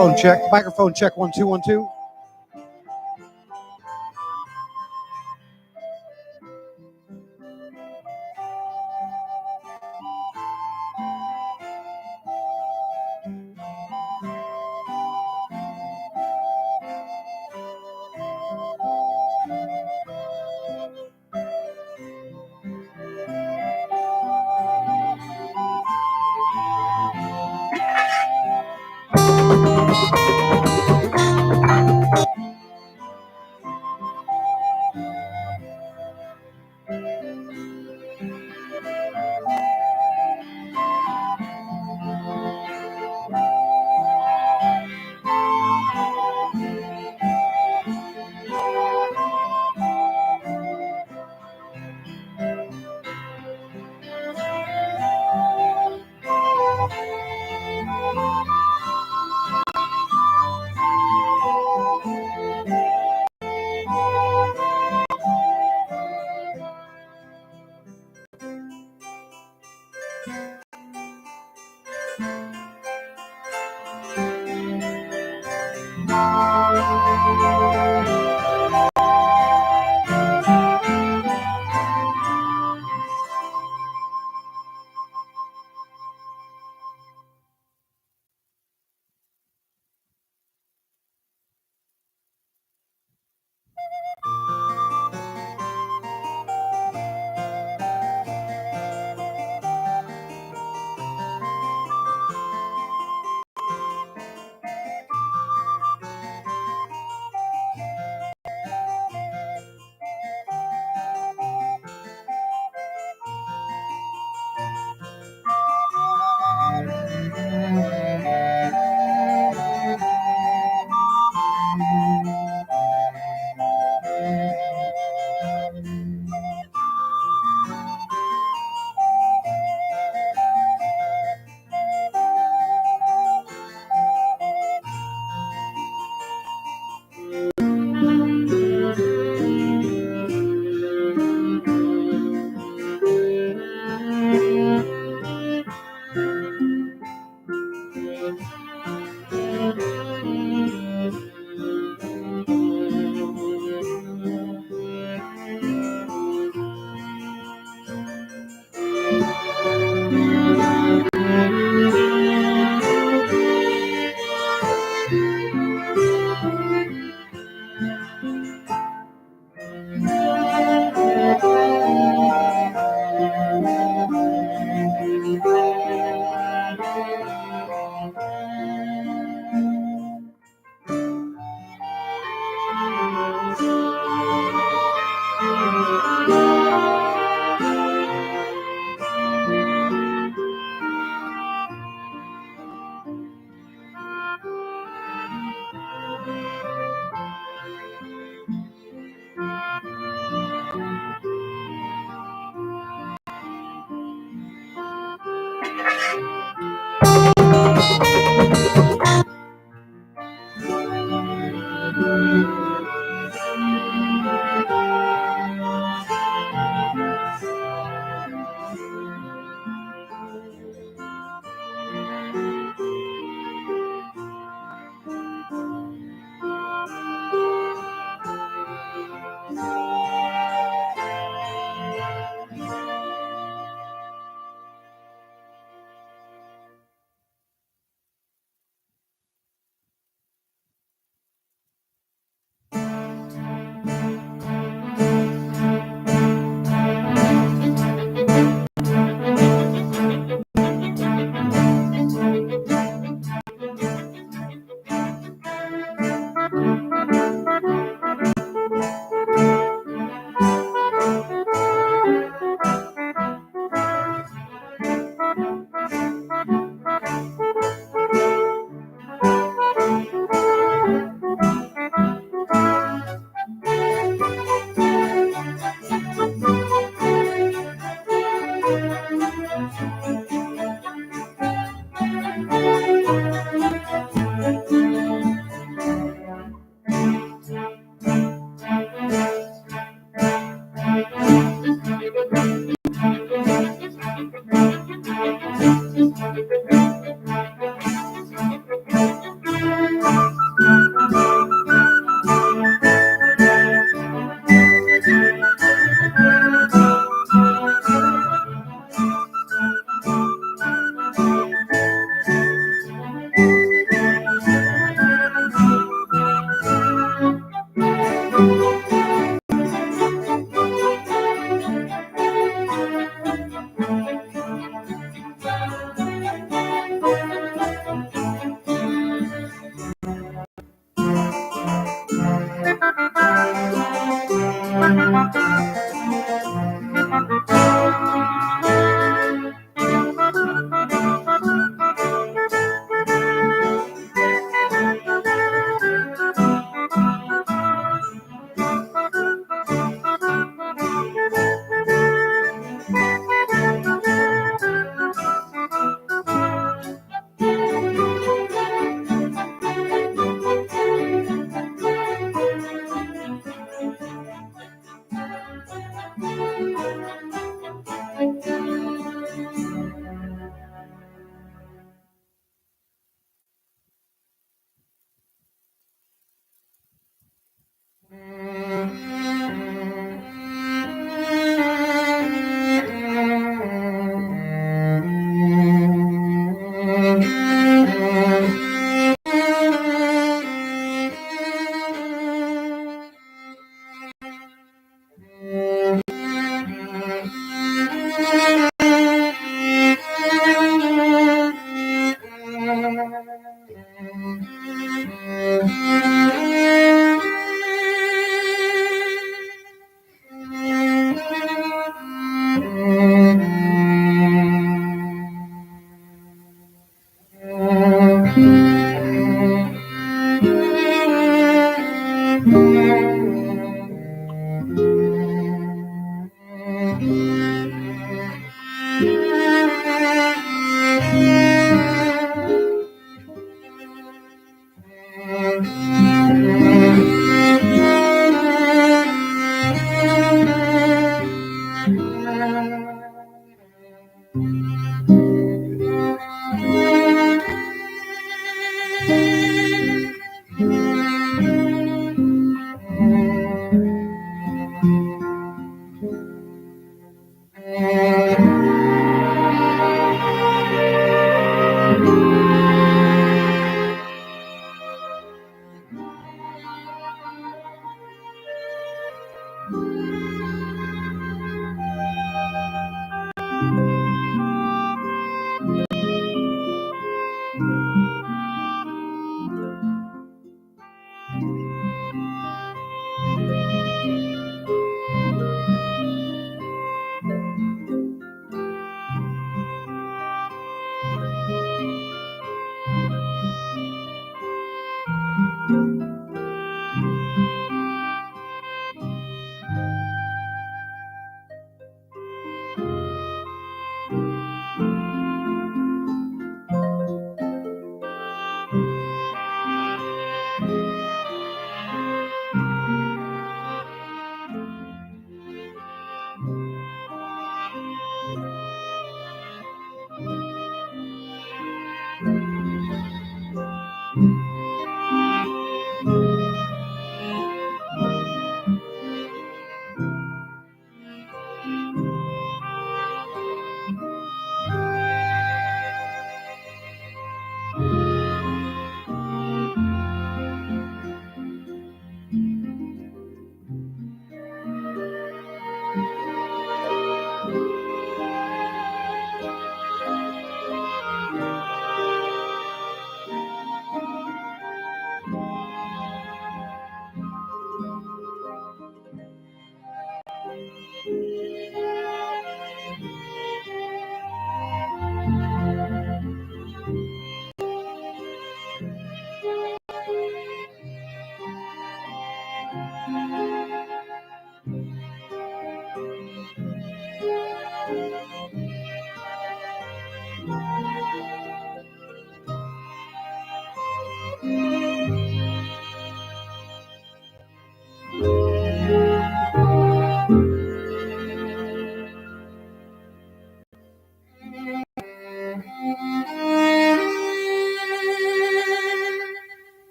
Microphone check. Microphone check. 1 2 1 2.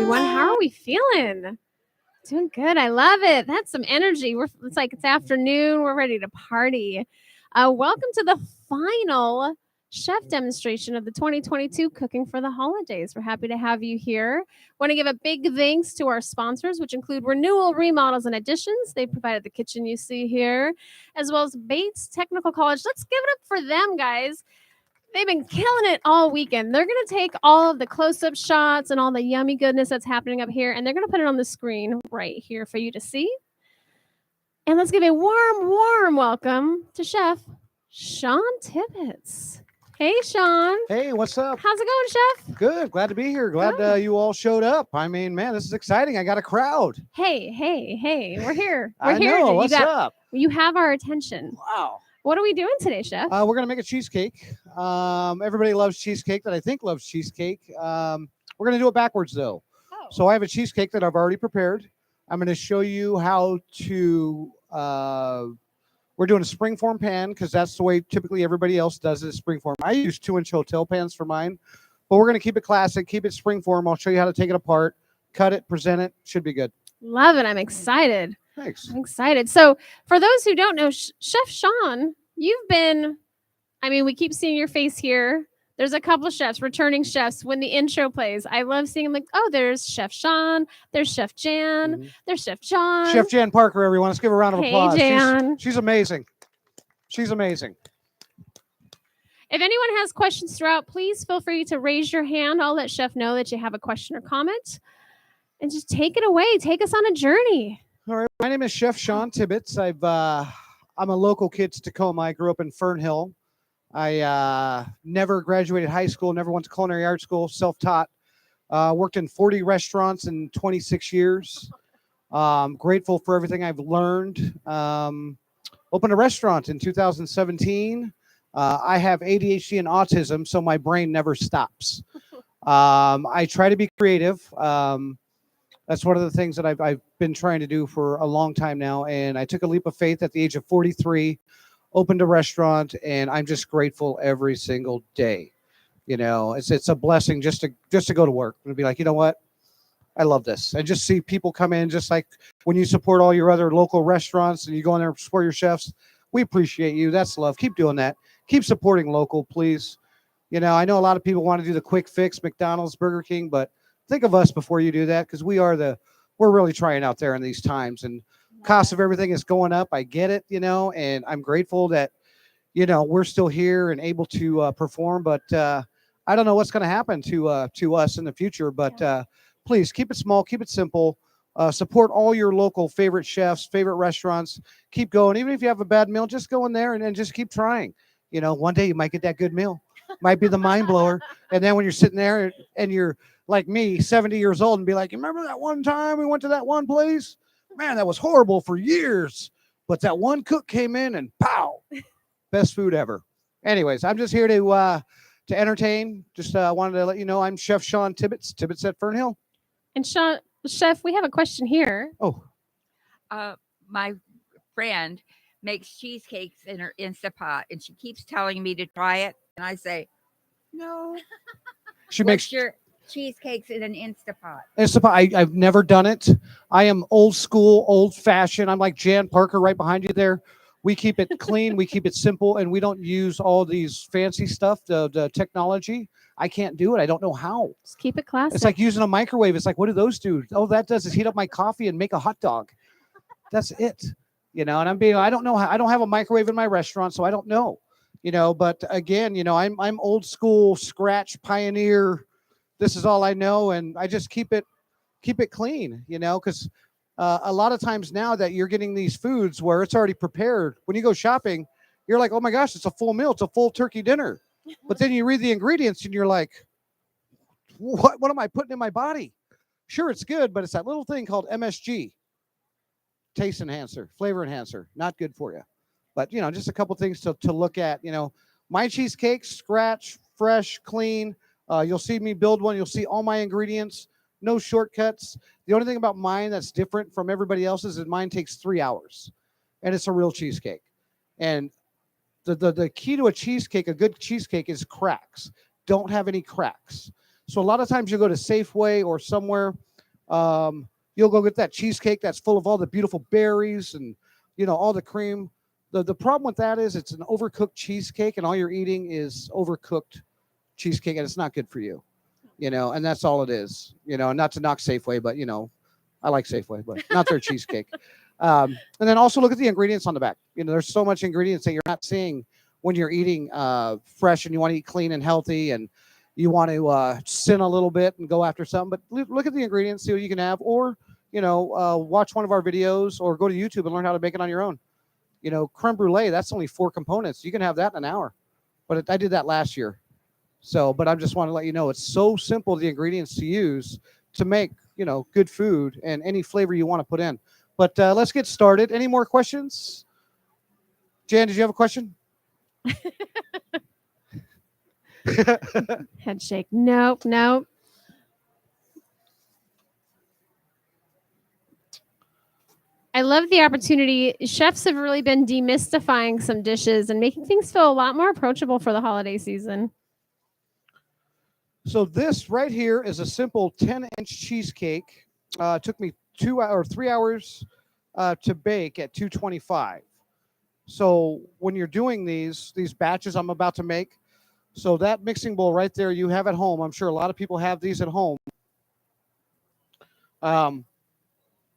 everyone. How are we feeling? Doing good. I love it. That's some energy. It's like it's afternoon. We're ready to party. Welcome to the final chef demonstration of the 2022 Cooking for the Holidays. We're happy to have you here. Want to give a big thanks to our sponsors, which include Renewal, Remodels, and Additions. They provided the kitchen you see here, as well as Bates Technical College. Let's give it up for them, guys. They've been killing it all weekend. They're going to take all of the close-up shots and all the yummy goodness that's happening up here, and they're going to put it on the screen right here for you to see. And let's give a warm, warm welcome to Chef Shawn Tibbitts. Hey, Shawn. Hey, what's up? How's it going, Chef? Good. Glad to be here. Glad you all showed up. I mean, man, this is exciting. I got a crowd. Hey. We're here. I know. What's up? You have our attention. Wow. What are we doing today, Chef? We're going to make a cheesecake. Everybody loves cheesecake that I think loves cheesecake. We're going to do it backwards, though. Oh. So I have a cheesecake that I've already prepared. I'm going to show you how to... we're doing a springform pan because that's the way typically everybody else does it, springform. I use 2-inch hotel pans for mine, but we're going to keep it classic, keep it springform. I'll show you how to take it apart, cut it, present it. Should be good. Love it. I'm excited. Thanks. I'm excited. So for those who don't know, Chef Shawn, you've been, we keep seeing your face here. There's a couple chefs, returning chefs, when the intro plays. I love seeing them like, oh, there's Chef Shawn, there's Chef Jan, there's Chef John. Chef Jan Parker, everyone. Let's give her a round of applause. Hey, Jan. She's amazing. She's amazing. If anyone has questions throughout, please feel free to raise your hand. I'll let Chef know that you have a question or comment. And just take it away. Take us on a journey. All right. My name is Chef Shawn Tibbitts. I'm a local kid to Tacoma. I grew up in Fern Hill. I never graduated high school, never went to culinary arts school, self-taught. Worked in 40 restaurants in 26 years. Grateful for everything I've learned. Opened a restaurant in 2017. I have ADHD and autism, so my brain never stops. I try to be creative. That's one of the things that I've been trying to do for a long time now. And I took a leap of faith at the age of 43, opened a restaurant, and I'm just grateful every single day. You know, it's a blessing just to go to work and be like, you know what? I love this. And just see people come in, just like when you support all your other local restaurants and you go in there and support your chefs. We appreciate you. That's love. Keep doing that. Keep supporting local, please. You know, I know a lot of people want to do the quick fix, McDonald's, Burger King, but think of us before you do that, because we're really trying out there in these times, and cost of everything is going up. I get it, you know, and I'm grateful that, you know, we're still here and able to perform, but I don't know what's going to happen to us in the future, but please keep it small, keep it simple, support all your local favorite chefs, favorite restaurants, keep going. Even if you have a bad meal, just go in there and just keep trying. You know, one day you might get that good meal, might be the mind blower. And then when you're sitting there and you're like me, 70 years old, and be like, you remember that one time we went to that one place? Man, that was horrible for years. But that one cook came in and pow, best food ever. Anyways, I'm just here to entertain. Just wanted to let you know I'm Chef Shawn Tibbitts, Tibbitts at Fern Hill. And Chef, we have a question here. Oh. My friend makes cheesecakes in her Instapot, and she keeps telling me to try it. And I say, no. She makes your cheesecakes in an Instapot. I've never done it. I am old school, old fashioned. I'm like Jan Parker right behind you there. We keep it clean. We keep it simple, and we don't use all these fancy stuff, the technology. I can't do it. I don't know how. Just keep it classic. It's like using a microwave. It's like, what do those do? Oh, that does is heat up my coffee and make a hot dog. That's it. You know, and I don't know how. I don't have a microwave in my restaurant, so I don't know. You know, but again, you know, I'm old school, scratch, pioneer. This is all I know, and I just keep it clean. You know, because a lot of times now that you're getting these foods where it's already prepared, when you go shopping, you're like, oh my gosh, it's a full meal, it's a full turkey dinner. But then you read the ingredients and you're like, what am I putting in my body? Sure, it's good, but it's that little thing called MSG. Taste enhancer, flavor enhancer, not good for you. But, you know, just a couple things to look at. You know, my cheesecake, scratch, fresh, clean. You'll see me build one. You'll see all my ingredients, no shortcuts. The only thing about mine that's different from everybody else's is mine takes 3 hours, and it's a real cheesecake. And the key to a cheesecake, a good cheesecake, is cracks. Don't have any cracks. So a lot of times you go to Safeway or somewhere, You'll go get that cheesecake that's full of all the beautiful berries and, all the cream. The problem with that is it's an overcooked cheesecake, and all you're eating is overcooked cheesecake, and it's not good for you, and that's all it is, not to knock Safeway, but, I like Safeway, but not their cheesecake. And then also look at the ingredients on the back. There's so much ingredients that you're not seeing when you're eating fresh and you want to eat clean and healthy and you want to sin a little bit and go after something. But look at the ingredients, see what you can have, or, watch one of our videos or go to YouTube and learn how to make it on your own. Creme brulee, that's only 4 components. You can have that in an hour. But I did that last year. But I just want to let you know, it's so simple, the ingredients to use to make, good food and any flavor you want to put in. But let's get started. Any more questions? Jan, did you have a question? Head shake. Nope. I love the opportunity. Chefs have really been demystifying some dishes and making things feel a lot more approachable for the holiday season. So this right here is a simple 10-inch cheesecake. Took me 3 hours to bake at 225. So when you're doing these batches I'm about to make, so that mixing bowl right there you have at home. I'm sure a lot of people have these at home.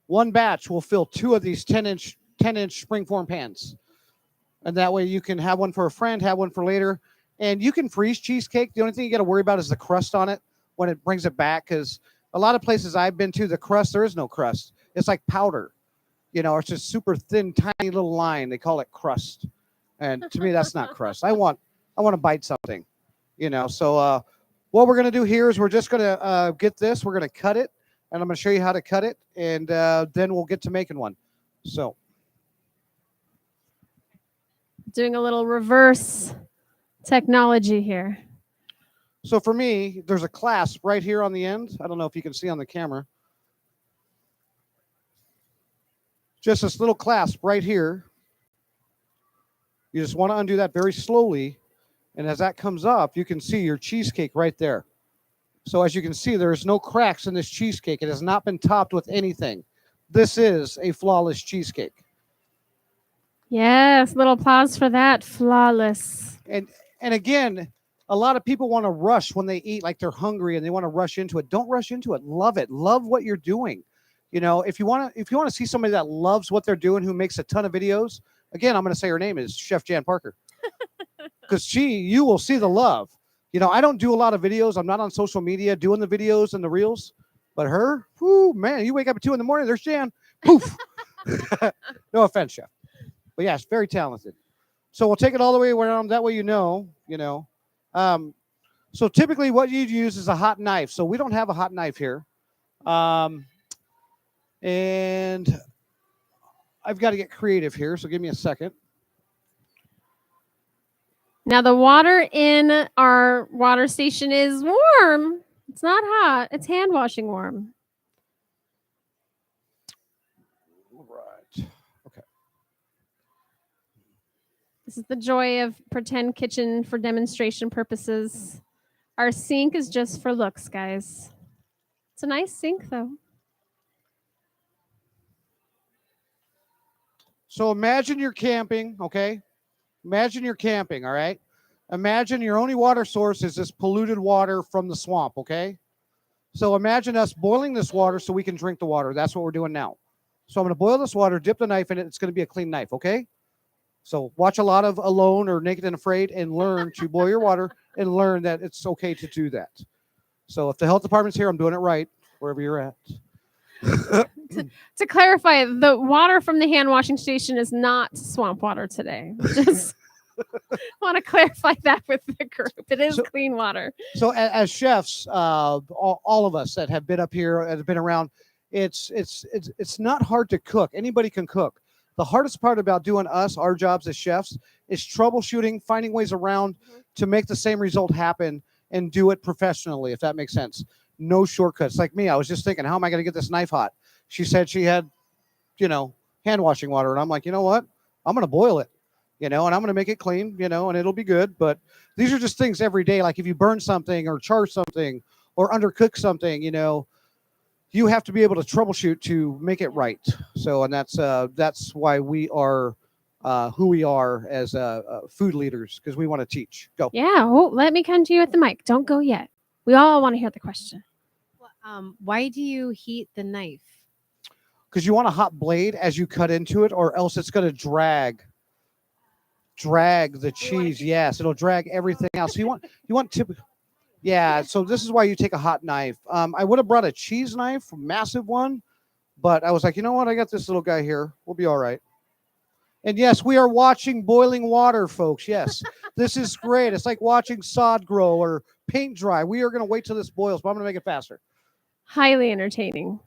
One batch will fill 2 of these 10-inch springform pans. And that way you can have one for a friend, have one for later. And you can freeze cheesecake. The only thing you got to worry about is the crust on it when it brings it back. Because a lot of places I've been to, the crust, there is no crust. It's like powder. It's just super thin, tiny little line. They call it crust. And to me, that's not crust. I want to bite something. So what we're going to do here is we're just going to get this. We're going to cut it. And I'm going to show you how to cut it, and then we'll get to making one. So, doing a little reverse technology here. So for me, there's a clasp right here on the end. I don't know if you can see on the camera. Just this little clasp right here. You just want to undo that very slowly, and as that comes up, you can see your cheesecake right there. So as you can see, there's no cracks in this cheesecake. It has not been topped with anything. This is a flawless cheesecake. Yes, little applause for that. Flawless. And again, a lot of people want to rush when they eat, like they're hungry and they want to rush into it. Don't rush into it. Love it. Love what you're doing. If you want to see somebody that loves what they're doing, who makes a ton of videos, again, I'm going to say her name is Chef Jan Parker. Because you will see the love. I don't do a lot of videos. I'm not on social media doing the videos and the reels. But her, whoo, man, you wake up at 2 a.m, there's Jan. Poof. No offense, Chef. But yeah, it's very talented. So we'll take it all the way around. That way So typically what you'd use is a hot knife. So we don't have a hot knife here. And I've got to get creative here. So give me a second. Now the water in our water station is warm. It's not hot. It's hand washing warm. Right. Okay. This is the joy of pretend kitchen for demonstration purposes. Our sink is just for looks, guys. It's a nice sink, though. So imagine you're camping, okay? Imagine you're camping, all right? Imagine your only water source is this polluted water from the swamp, okay? So imagine us boiling this water so we can drink the water. That's what we're doing now. So I'm going to boil this water, dip the knife in it. It's going to be a clean knife, okay? So watch a lot of Alone or Naked and Afraid and learn to boil your water and learn that it's okay to do that. So if the health department's here, I'm doing it right, wherever you're at. To clarify, the water from the hand washing station is not swamp water today. Just want to clarify that with the group. It is clean water. So as chefs, all of us that have been up here and have been around, it's not hard to cook. Anybody can cook. The hardest part about doing our jobs as chefs is troubleshooting, finding ways around to make the same result happen and do it professionally, if that makes sense. No shortcuts. Like me, I was just thinking, how am I going to get this knife hot? She said she had, hand washing water. And I'm like, you know what? I'm going to boil it, and I'm going to make it clean, and it'll be good. But these are just things every day. Like if you burn something or char something or undercook something, you have to be able to troubleshoot to make it right. So, and that's why we are who we are as food leaders, because we want to teach. Go. Yeah. Oh, let me come to you at the mic. Don't go yet. We all want to hear the question. Why do you heat the knife? Because you want a hot blade as you cut into it, or else it's going to drag the cheese. Yes, it'll drag everything else. So you want tip. Yeah, so this is why you take a hot knife. I would have brought a cheese knife, a massive one, but I was like, you know what? I got this little guy here. We'll be all right. And yes, we are watching boiling water, folks. Yes, this is great. It's like watching sod grow or paint dry. We are going to wait till this boils, but I'm going to make it faster. Highly entertaining.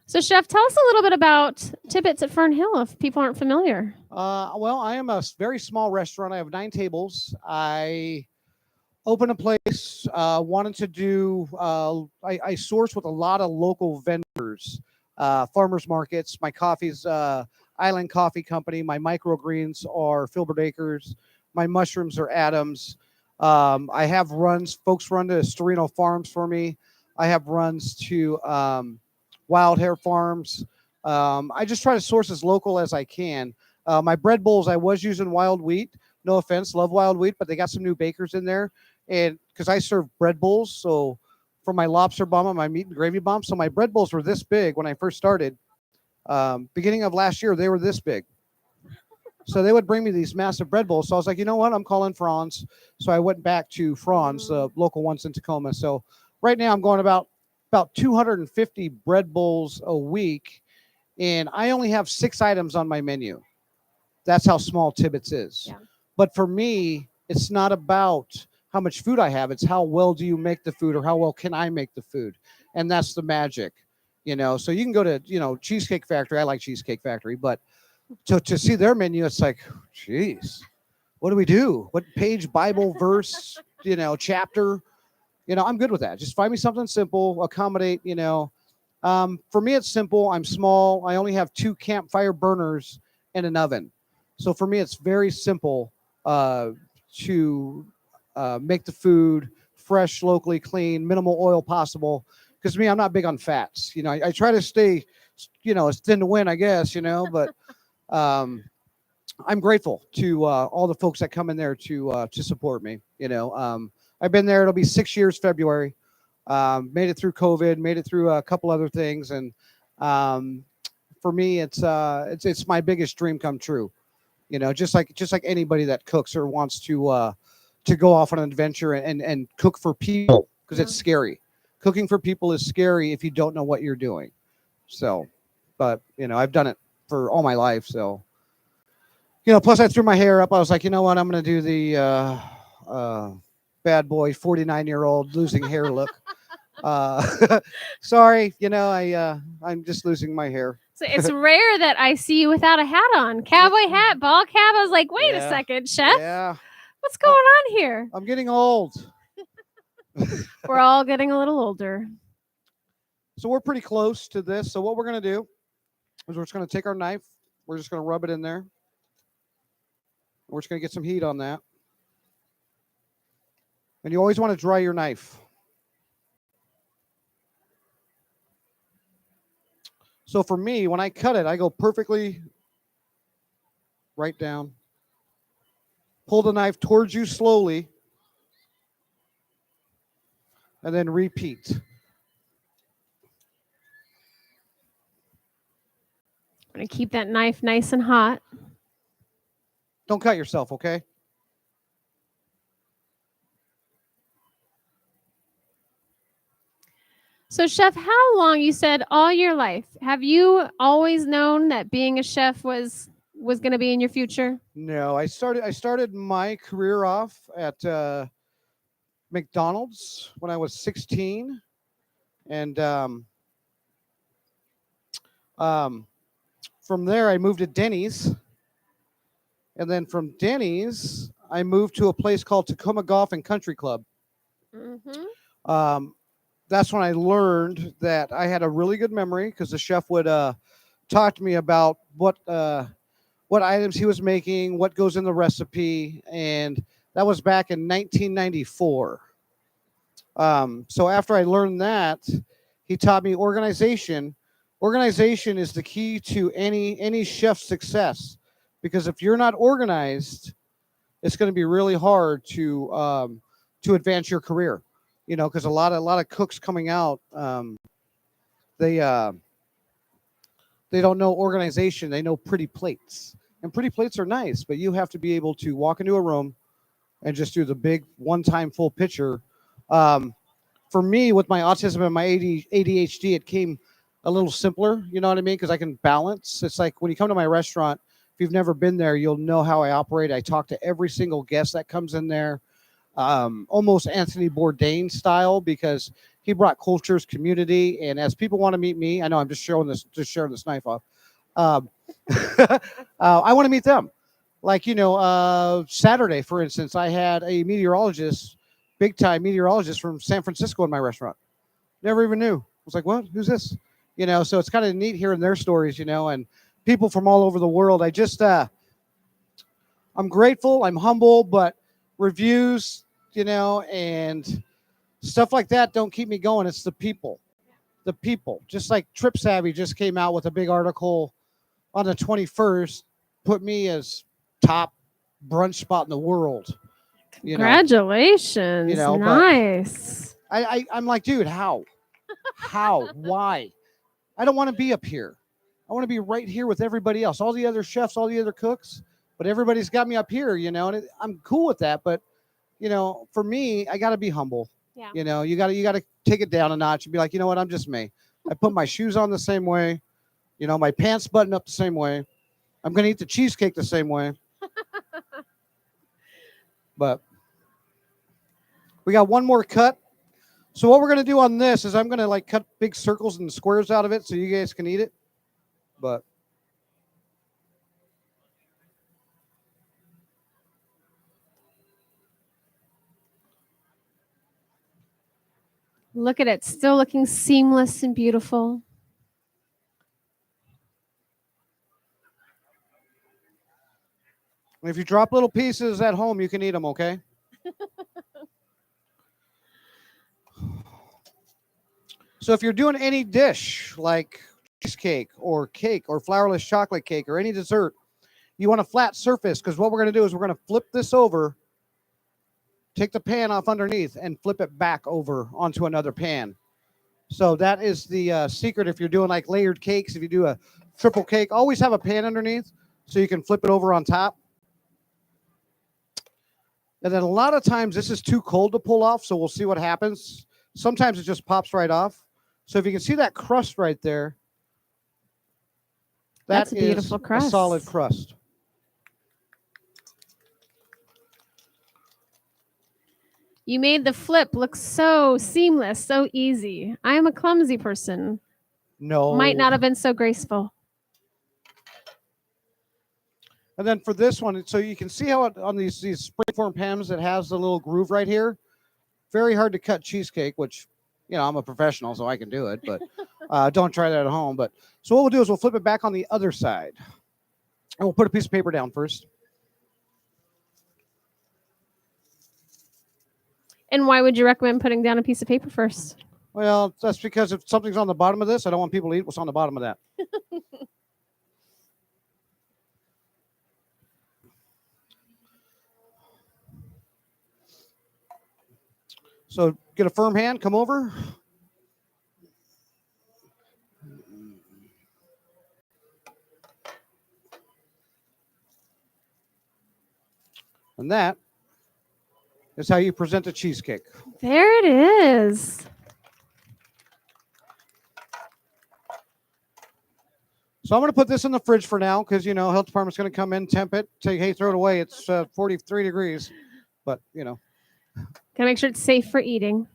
So, Chef, tell us a little bit about Tibbits at Fern Hill if people aren't familiar. Well, I am a very small restaurant. I have 9 tables. I opened a place, wanted to do, I source with a lot of local vendors, farmers markets. My coffee's Island Coffee Company. My microgreens are Filbert Acres. My mushrooms are Adams. I have runs. Folks run to Storino Farms for me. I have runs to Wild Hair Farms. I just try to source as local as I can. My bread bowls, I was using wild wheat. No offense, love wild wheat, but they got some new bakers in there. And because I serve bread bowls, so for my lobster bomb and my meat and gravy bomb, so my bread bowls were this big when I first started. Beginning of last year, they were this big. So they would bring me these massive bread bowls. So I was like, you know what? I'm calling Franz. So I went back to Franz, the local ones in Tacoma. So right now I'm going about 250 bread bowls a week, and I only have 6 items on my menu. That's how small Tibbits is. Yeah. But for me, it's not about how much food I have. It's how well do you make the food, or how well can I make the food? And that's the magic, So you can go to, Cheesecake Factory. I like Cheesecake Factory, but to see their menu, it's like, geez, what do we do? What page, Bible, verse, chapter? I'm good with that. Just find me something simple, accommodate, For me, it's simple. I'm small. I only have 2 campfire burners and an oven. So for me, it's very simple to make the food fresh, locally clean, minimal oil possible. Because me, I'm not big on fats. I try to stay, as thin to win, I guess, but I'm grateful to all the folks that come in there to support me. I've been there. It'll be 6 years February. Made it through COVID. Made it through a couple other things, and for me, it's my biggest dream come true. Just like anybody that cooks or wants to go off on an adventure and cook for people, because it's scary. Cooking for people is scary if you don't know what you're doing. So, but I've done it for all my life. So, plus I threw my hair up. I was like, you know what? I'm going to do the bad boy 49-year-old losing hair look. Sorry, I'm just losing my hair. So it's rare that I see you without a hat on. Cowboy hat, ball cap. I was like, wait a second, Chef. Yeah. What's going on here? I'm getting old. We're all getting a little older. So we're pretty close to this. So what we're going to do is we're just going to take our knife. We're just going to rub it in there. We're just going to get some heat on that. And you always want to dry your knife. So for me, when I cut it, I go perfectly right down. Pull the knife towards you slowly. And then repeat. I'm going to keep that knife nice and hot. Don't cut yourself, okay? So, Chef, how long, you said all your life, have you always known that being a chef was going to be in your future? No, I started my career off at McDonald's when I was 16, and from there I moved to Denny's, and then from Denny's I moved to a place called Tacoma Golf and Country Club. Mm-hmm. That's when I learned that I had a really good memory, because the chef would talk to me about what items he was making, what goes in the recipe, and that was back in 1994. So after I learned that, he taught me organization. Organization is the key to any chef's success, because if you're not organized, it's going to be really hard to advance your career. You know, because a lot of cooks coming out, they they don't know organization. They know pretty plates, and pretty plates are nice, but you have to be able to walk into a room and just do the big one-time full picture. Um, for me, with my autism and my ADHD, it came a little simpler. You know what I mean? Because I can balance. It's like when you come to my restaurant, if you've never been there, you'll know how I operate. I talk to every single guest that comes in there, almost Anthony Bourdain style, because he brought cultures, community, and as people want to meet me, I know I'm just sharing this knife off. Um, I want to meet them. Like, Saturday, for instance, I had a meteorologist, big time meteorologist from San Francisco in my restaurant. Never even knew. I was like, what? Who's this? So it's kind of neat hearing their stories, and people from all over the world. I'm grateful, I'm humble, but reviews, and stuff like that don't keep me going. It's the people. The people. Just like Trip Savvy just came out with a big article on the 21st, put me as top brunch spot in the world. Congratulations. but Nice. I'm like, dude, how? How? Why? I don't want to be up here. I want to be right here with everybody else, all the other chefs, all the other cooks, but everybody's got me up here, and I'm cool with that. But, for me, I got to be humble. Yeah. You got to take it down a notch and be like, you know what? I'm just me. I put my shoes on the same way. My pants button up the same way. I'm going to eat the cheesecake the same way. But we got one more cut. So what we're going to do on this is I'm going to cut big circles and squares out of it so you guys can eat it. But Look at it. Still looking seamless and beautiful. if you drop little pieces at home, you can eat them, okay? So if you're doing any dish like cheesecake or cake or flourless chocolate cake or any dessert, you want a flat surface, because what we're going to do is we're going to flip this over, take the pan off underneath, and flip it back over onto another pan. So that is the secret. If you're doing like layered cakes, if you do a triple cake, always have a pan underneath so you can flip it over on top. And then a lot of times this is too cold to pull off, so we'll see what happens. Sometimes it just pops right off. So if you can see that crust right there, That's a beautiful is crust. a solid crust. You made the flip look so seamless, so easy. I am a clumsy person. No. Might not have been so graceful. And then for this one, so you can see how on these springform pans, it has the little groove right here. Very hard to cut cheesecake, which, I'm a professional, so I can do it. But don't try that at home. But so what we'll do is we'll flip it back on the other side. And we'll put a piece of paper down first. And why would you recommend putting down a piece of paper first? Well, that's because if something's on the bottom of this, I don't want people to eat what's on the bottom of that. So get a firm hand, come over. And that is how you present a cheesecake. There it is. So I'm going to put this in the fridge for now because, health department's going to come in, temp it, say, hey, throw it away. It's 43 degrees. But, Gotta make sure it's safe for eating.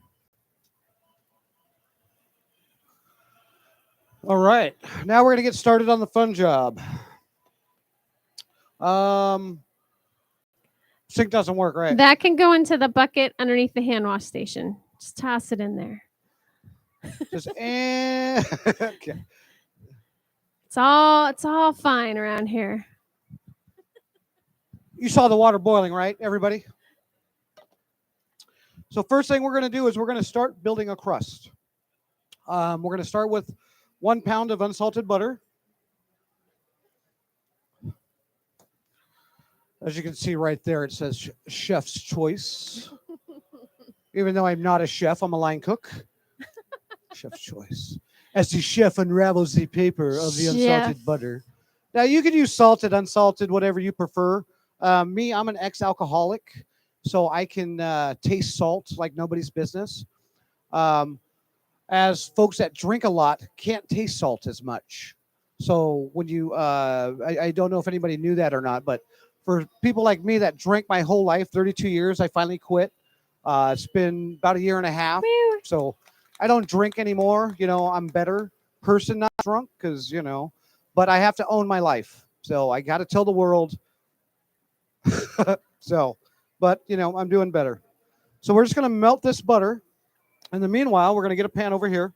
All right. Now we're going to get started on the fun job. Sink doesn't work, right? That can go into the bucket underneath the hand wash station. Just toss it in there. Just okay. It's all fine around here. You saw the water boiling, right, everybody? So first thing we're going to do is we're going to start building a crust. We're going to start with 1 pound of unsalted butter. As you can see right there, it says chef's choice. Even though I'm not a chef, I'm a line cook. Chef's choice. As the chef unravels the paper of the unsalted butter. Now, you can use salted, unsalted, whatever you prefer. Me, I'm an ex-alcoholic, so I can taste salt like nobody's business. As folks that drink a lot can't taste salt as much. So when you, I don't know if anybody knew that or not, but for people like me that drank my whole life, 32 years, I finally quit. It's been about a year and a half. So I don't drink anymore. You know, I'm a better person, not drunk, because, you know, but I have to own my life. So I got to tell the world. So, but, you know, I'm doing better. So we're just going to melt this butter. In the meanwhile, we're going to get a pan over here.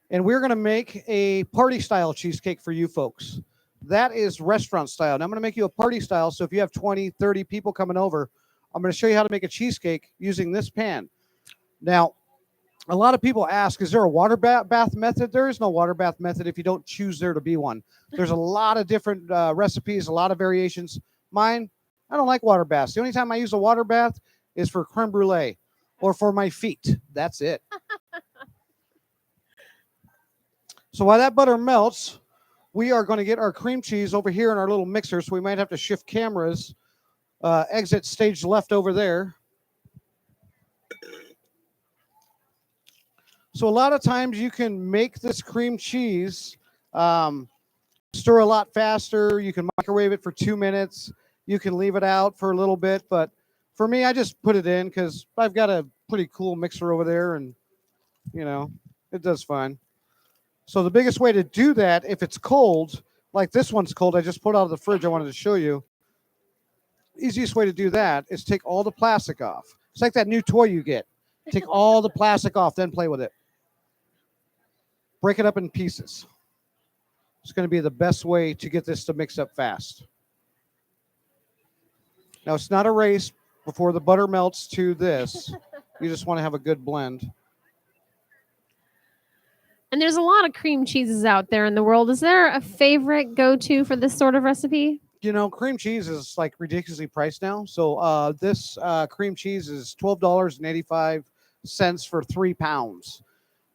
And we're going to make a party style cheesecake for you folks. That is restaurant style. Now I'm going to make you a party style. So if you have 20, 30 people coming over, I'm going to show you how to make a cheesecake using this pan. Now, a lot of people ask, is there a water bath method? There is no water bath method if you don't choose there to be one. There's a lot of different recipes, a lot of variations. Mine, I don't like water baths. The only time I use a water bath is for creme brulee or for my feet. That's it. So while that butter melts, we are going to get our cream cheese over here in our little mixer, so we might have to shift cameras. Exit stage left over there. So a lot of times you can make this cream cheese stir a lot faster. You can microwave it for 2 minutes. You can leave it out for a little bit. But for me, I just put it in because I've got a pretty cool mixer over there, and, you know, it does fine. So the biggest way to do that, if it's cold, like this one's cold, I just pulled out of the fridge, I wanted to show you. Easiest way to do that is take all the plastic off. It's like that new toy you get. Take all the plastic off, then play with it. Break it up in pieces. It's going to be the best way to get this to mix up fast. Now, it's not a race before the butter melts to this. You just want to have a good blend. And there's a lot of cream cheeses out there in the world. Is there a favorite go-to for this sort of recipe? You know, cream cheese is like ridiculously priced now. So this cream cheese is $12.85 for 3 pounds.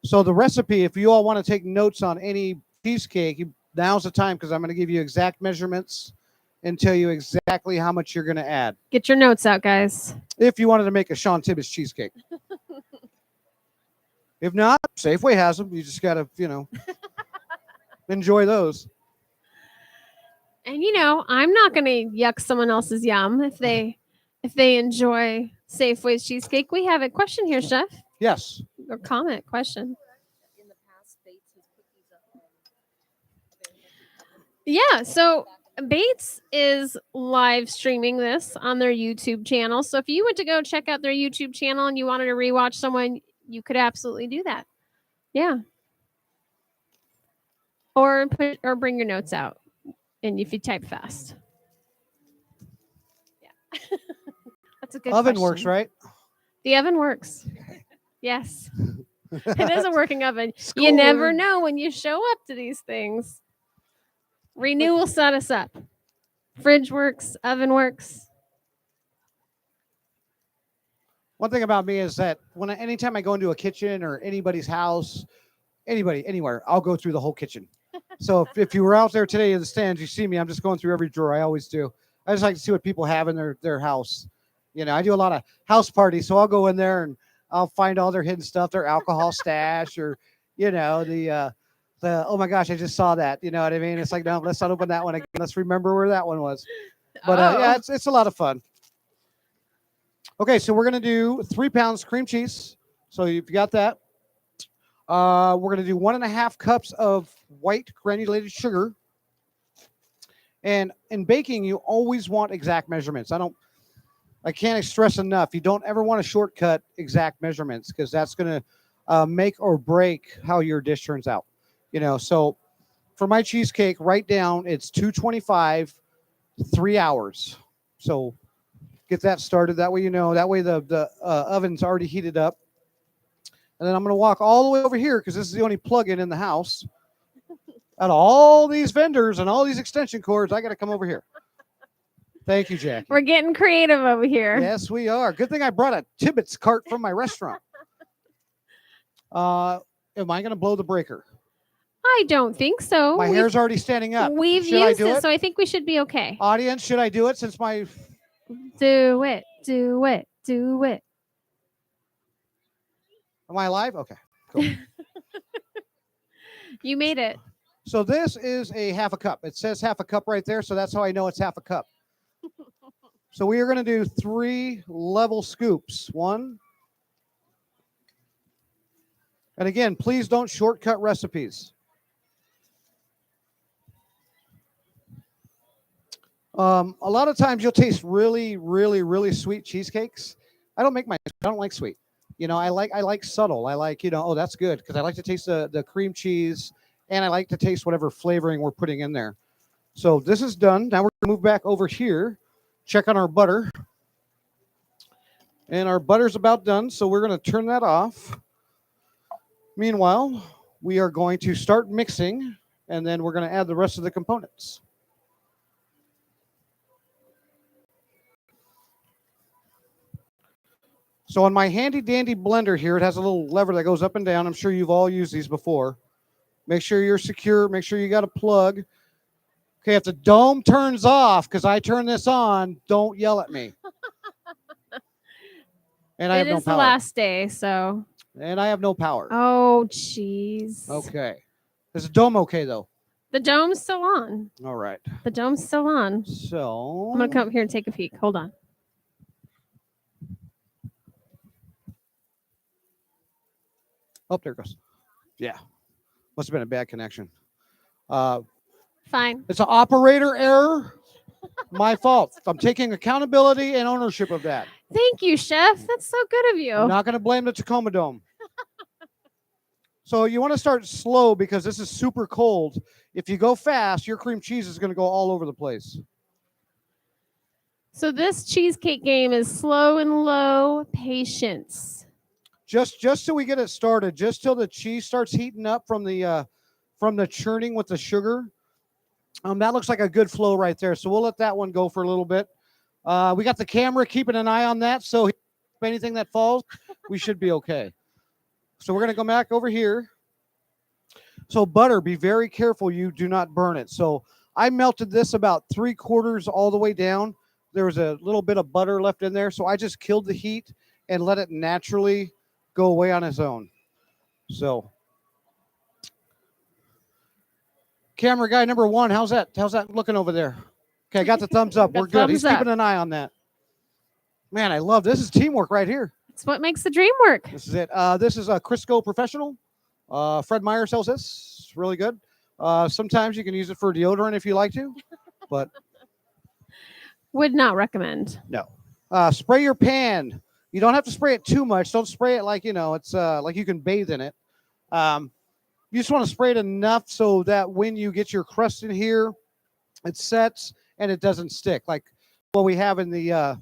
So the recipe, if you all want to take notes on any cheesecake, now's the time, because I'm going to give you exact measurements and tell you exactly how much you're going to add. Get your notes out, guys. If you wanted to make a Shawn Tibbits cheesecake. If not, Safeway has them. You just got to, you know, enjoy those. And, you know, I'm not going to yuck someone else's yum if they enjoy Safeway's cheesecake. We have a question here, Chef. Yes. Or comment, question. Yeah, so Bates is live streaming this on their YouTube channel. So if you went to go check out their YouTube channel and you wanted to rewatch someone, you could absolutely do that. Yeah. Or bring your notes out, and if you type fast. Yeah. That's a good Oven question. works, right? The oven works. Yes. It is a working oven. Score. You never know when you show up to these things. Renew will set us up. Fridge works, oven works. One thing about me is that anytime I go into a kitchen or anybody's house, anywhere, I'll go through the whole kitchen. So if you were out there today in the stands, you see me, I'm just going through every drawer. I always do. I just like to see what people have in their house. You know, I do a lot of house parties, so I'll go in there and I'll find all their hidden stuff, their alcohol stash, or, you know, the oh my gosh, I just saw that. You know what I mean? It's like, no, let's not open that one again. Let's remember where that one was. But yeah, it's a lot of fun. Okay, so we're going to do 3 pounds cream cheese. So if you got that, we're going to do 1.5 cups of white granulated sugar. And in baking, you always want exact measurements. I can't stress enough. You don't ever want to shortcut exact measurements, because that's going to make or break how your dish turns out. You know, so for my cheesecake, write down it's 225, 3 hours. So Get that started. That way, that way the oven's already heated up. And then I'm going to walk all the way over here because this is the only plug-in in the house. Out of all these vendors and all these extension cords, I got to come over here. Thank you, Jackie. We're getting creative over here. Yes, we are. Good thing I brought a Tibbits cart from my restaurant. Am I going to blow the breaker? I don't think so. My hair's already standing up. We've Should I used do it, it? so I think we should be okay. Audience, should I do it since my... Do it. Do it. Do it. Am I live? Okay, cool. You made it. So this is a half a cup. It says half a cup right there, so that's how I know it's half a cup. So we are going to do 3 level scoops. 1. And again, please don't shortcut recipes. A lot of times you'll taste really, really, really sweet cheesecakes. I don't like sweet. I like subtle. I like, oh, that's good because I like to taste the cream cheese and I like to taste whatever flavoring we're putting in there. So this is done. Now we're going to move back over here, check on our butter. And our butter's about done, so we're going to turn that off. Meanwhile, we are going to start mixing, and then we're going to add the rest of the components. So on my handy dandy blender here, it has a little lever that goes up and down. I'm sure you've all used these before. Make sure you're secure. Make sure you got a plug. Okay, if the dome turns off, because I turn this on, don't yell at me. And I have no power. It is the last day, so. And I have no power. Oh, jeez. Okay. Is the dome okay, though? The dome's still on. All right. The dome's still on. So. I'm going to come up here and take a peek. Hold on. Oh, there it goes. Yeah. Must have been a bad connection. Fine. It's an operator error. My fault. I'm taking accountability and ownership of that. Thank you, Chef. That's so good of you. I'm not going to blame the Tacoma Dome. So you want to start slow because this is super cold. If you go fast, your cream cheese is going to go all over the place. So this cheesecake game is slow and low patience. Just till we get it started, just till the cheese starts heating up from the churning with the sugar. That looks like a good flow right there. So we'll let that one go for a little bit. We got the camera keeping an eye on that. So if anything that falls, we should be okay. So we're going to go back over here. So butter, be very careful you do not burn it. So I melted this about 3/4 all the way down. There was a little bit of butter left in there. So I just killed the heat and let it naturally go away on its own. So camera guy number 1, how's that looking over there? Okay, I got the thumbs up. We're good. He's keeping an eye on that. Man, I love this. Is teamwork right here. It's what makes the dream work. This is it. This is a Crisco Professional. Fred Meyer sells this. It's really good. Sometimes you can use it for deodorant if you like to, but would not recommend. No. Spray your pan. You don't have to spray it too much. Don't spray it like, it's like you can bathe in it. You just want to spray it enough so that when you get your crust in here, it sets and it doesn't stick like what we have in the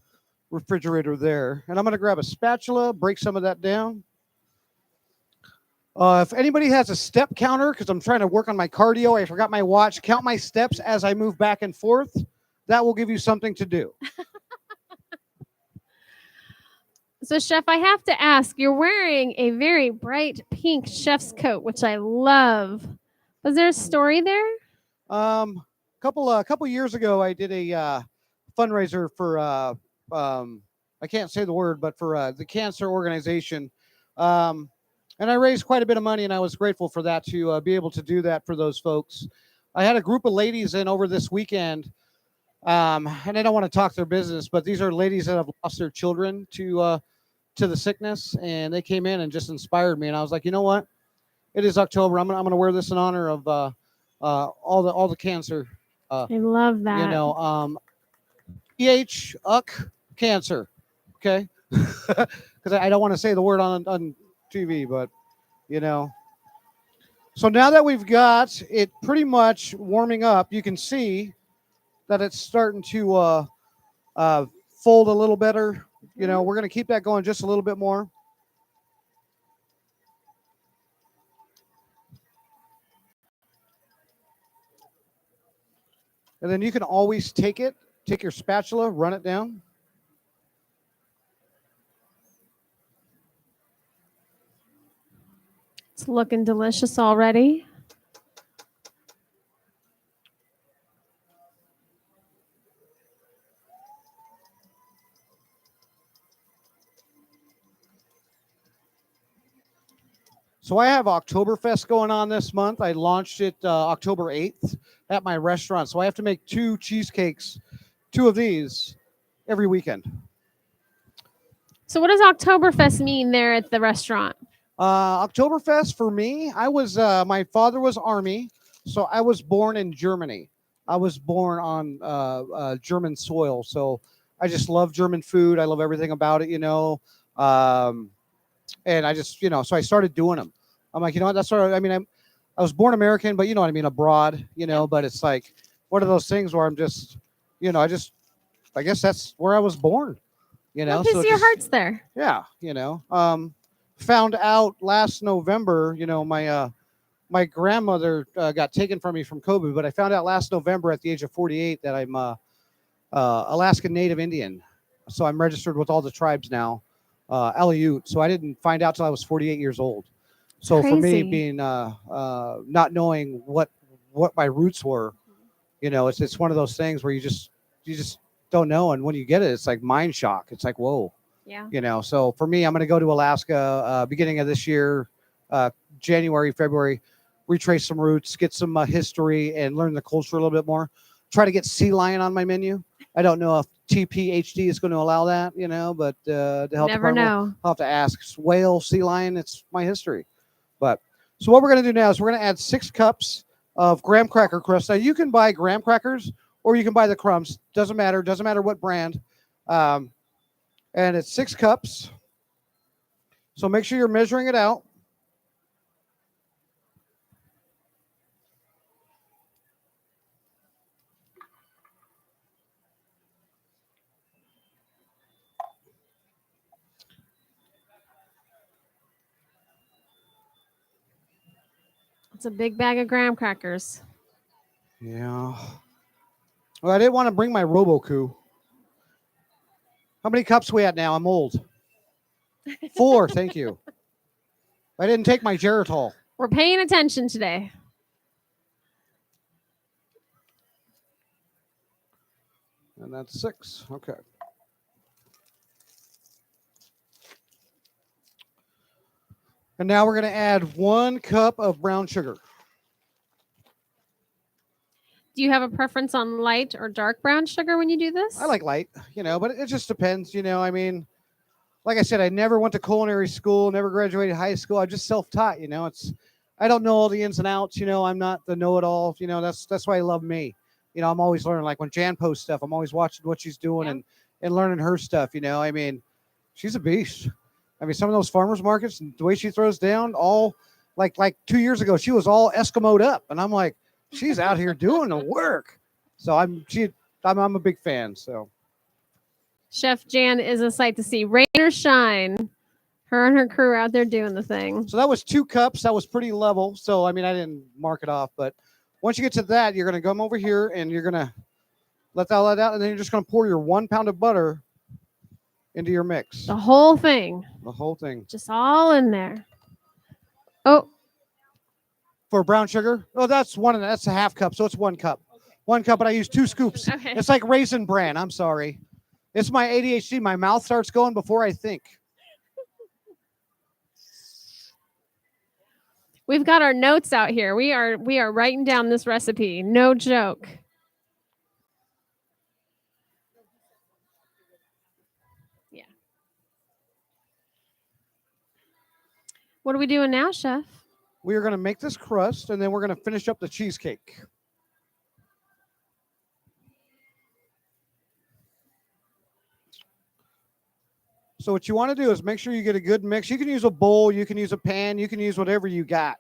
refrigerator there. And I'm going to grab a spatula, break some of that down. If anybody has a step counter, because I'm trying to work on my cardio, I forgot my watch, count my steps as I move back and forth. That will give you something to do. So, Chef, I have to ask, you're wearing a very bright pink chef's coat, which I love. Was there a story there? Couple years ago, I did a fundraiser for I can't say the word, but for the cancer organization, and I raised quite a bit of money, and I was grateful for that to be able to do that for those folks. I had a group of ladies in over this weekend, and I don't want to talk their business, but these are ladies that have lost their children to the sickness, and they came in and just inspired me, and I was like, you know what? It is October. I'm gonna wear this in honor of all the cancer. I love that. Cancer. Okay, because I don't want to say the word on TV, but So now that we've got it pretty much warming up, you can see that it's starting to fold a little better. You know, we're going to keep that going just a little bit more. And then you can always take your spatula, run it down. It's looking delicious already. So I have Oktoberfest going on this month. I launched it October 8th at my restaurant. So I have to make 2 cheesecakes, 2 of these every weekend. So what does Oktoberfest mean there at the restaurant? Oktoberfest for me, I was my father was Army, so I was born in Germany. I was born on German soil, so I just love German food. I love everything about it, you know. And I just, you know, so I started doing them. I'm like, you know what? That's sort of, I mean, I was born American, but you know what I mean, abroad, you know. But it's like one of those things where I'm just, you know, I guess that's where I was born, you know. Because your heart's there. Yeah, you know. Found out last November, you know, my grandmother got taken from me from COVID, but I found out last November at the age of 48 that I'm Alaskan Native Indian. So I'm registered with all the tribes now, Aleut. So I didn't find out till I was 48 years old. So for me, being not knowing what my roots were, you know, it's one of those things where you just don't know, and when you get it, it's like mind shock. It's like, whoa. Yeah. You know, so for me, I'm going to go to Alaska beginning of this year, January, February, retrace some roots, get some history, and learn the culture a little bit more. Try to get sea lion on my menu. I don't know if TPHD is going to allow that, you know, but the health Never department, know. I'll have to ask. Whale, sea lion, it's my history. But so what we're going to do now is we're going to add 6 cups of graham cracker crust. Now you can buy graham crackers or you can buy the crumbs. Doesn't matter. Doesn't matter what brand. And it's 6 cups. So make sure you're measuring it out. It's a big bag of graham crackers. Yeah. Well, I didn't want to bring my Roboku. How many cups we at now? I'm old. 4, thank you. I didn't take my Geritol. We're paying attention today. And that's 6. Okay. And now we're going to add 1 cup of brown sugar. Do you have a preference on light or dark brown sugar when you do this? I like light, you know, but it just depends, you know. I mean, like I said, I never went to culinary school, never graduated high school. I'm just self-taught, you know. I don't know all the ins and outs, you know. I'm not the know-it-all, you know. That's why I love me. You know, I'm always learning. Like when Jan posts stuff, I'm always watching what she's doing and learning her stuff, you know. I mean, she's a beast. I mean, some of those farmers markets, the way she throws down, all like 2 years ago, she was all Eskimoed up, and I'm like, she's out here doing the work. So I'm a big fan. So Chef Jan is a sight to see. Rain or shine, her and her crew out there doing the thing. So that was 2 cups. That was pretty level. So I mean, I didn't mark it off, but once you get to that, you're gonna come over here and you're gonna let that out, and then you're just gonna pour your 1 pound of butter into your mix. The whole thing. The whole thing. Just all in there. Oh. For brown sugar? Oh, that's a half cup. So it's 1 cup. Okay. 1 cup, but I use 2 scoops. Okay. It's like Raisin Bran. I'm sorry. It's my ADHD. My mouth starts going before I think. We've got our notes out here. We are writing down this recipe. No joke. Yeah. What are we doing now, Chef? We are going to make this crust, and then we're going to finish up the cheesecake. So what you want to do is make sure you get a good mix. You can use a bowl, you can use a pan, you can use whatever you got.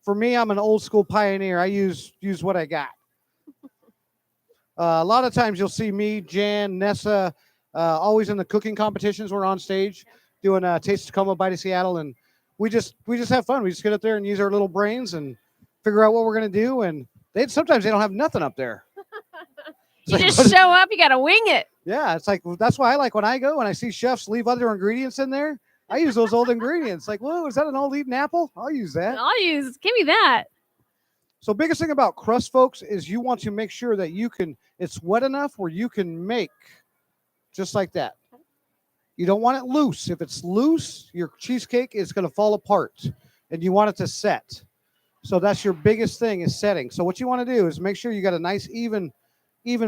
For me, I'm an old school pioneer. I use what I got. A lot of times you'll see me, Jan, Nessa, always in the cooking competitions. We're on stage doing Taste of Tacoma, Bite of Seattle, and we just have fun. We just get up there and use our little brains and figure out what we're gonna do. And sometimes they don't have nothing up there. You just show up. You got to wing it. Yeah, it's like that's why I like when I go and I see chefs leave other ingredients in there. I use those old ingredients. Like, whoa, is that an old Eden apple? I'll use that. Give me that. So biggest thing about crust, folks, is you want to make sure that it's wet enough where you can make just like that. You don't want it loose. If it's loose, your cheesecake is going to fall apart and you want it to set. So that's your biggest thing is setting. So what you want to do is make sure you got a nice even